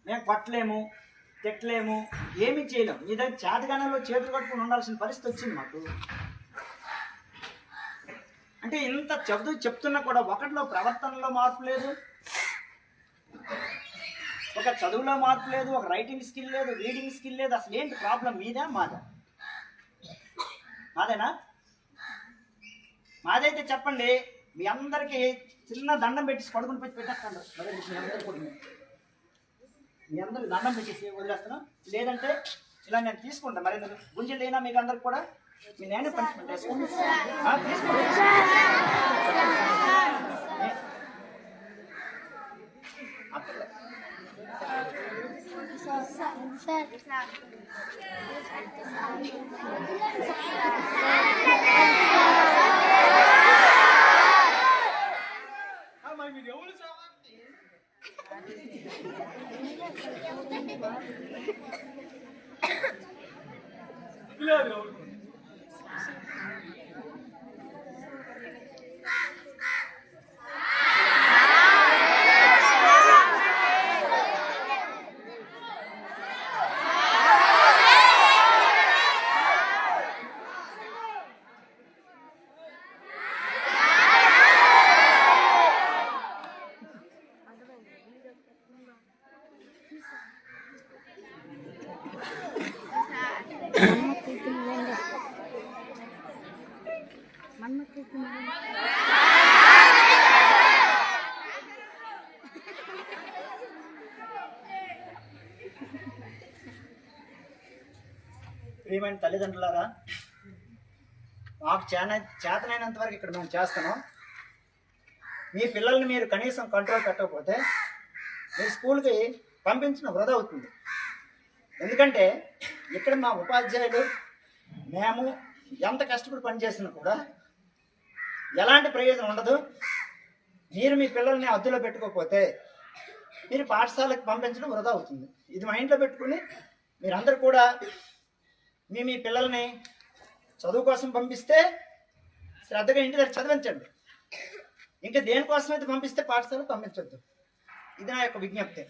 మేము కొట్టలేము, తిట్టలేము, ఏమీ చేయలేము. మీ దగ్గర చేతగానంలో చేతులు కట్టుకుని ఉండాల్సిన పరిస్థితి వచ్చింది మాకు. అంటే ఇంత చెప్తున్నా కూడా ఒకటిలో ప్రవర్తనలో మార్పు లేదు, ఒక చదువులో మార్పు లేదు, ఒక రైటింగ్ స్కిల్ లేదు, రీడింగ్ స్కిల్ లేదు. అసలు ఏంటి ప్రాబ్లం? మీదా మాదా? మాదేనా? మాదైతే చెప్పండి. మీ అందరికీ చిన్న దండం పెట్టేసి పడుకుని పెట్టేస్తాను. మీ అందరికి దండం పెట్టేసి వదిలేస్తాను. లేదంటే ఇలా నేను తీసుకుంటాను. మరి గుంజలు అయినా మీకు అందరికి కూడా మీ నేనే పనిష్మెంట్ వేసుకోండి. ప్రియమైన తల్లిదండ్రులారా, మాకు చేతనైనంత వరకు ఇక్కడ మేము చేస్తున్నాం. మీ పిల్లల్ని మీరు కనీసం కంట్రోల్ పెట్టకపోతే మీ స్కూల్కి పంపించిన వృధా అవుతుంది. ఎందుకంటే ఇక్కడ మా ఉపాధ్యాయులు మేము ఎంత కష్టపడి పనిచేసినా కూడా ఎలాంటి ప్రయోజనం ఉండదు. మీరు మీ పిల్లల్ని అదుపులో పెట్టుకోకపోతే మీరు పాఠశాలకు పంపించడం వృధా అవుతుంది. ఇది మా ఇంట్లో పెట్టుకుని మీరందరూ కూడా మీ పిల్లల్ని చదువు కోసం పంపిస్తే శ్రద్ధగా ఇంటి దగ్గర చదివించండి. ఇంకా దేనికోసమైతే పంపిస్తే పాఠశాలకు పంపించొద్దు. ఇది నా యొక్క విజ్ఞప్తి.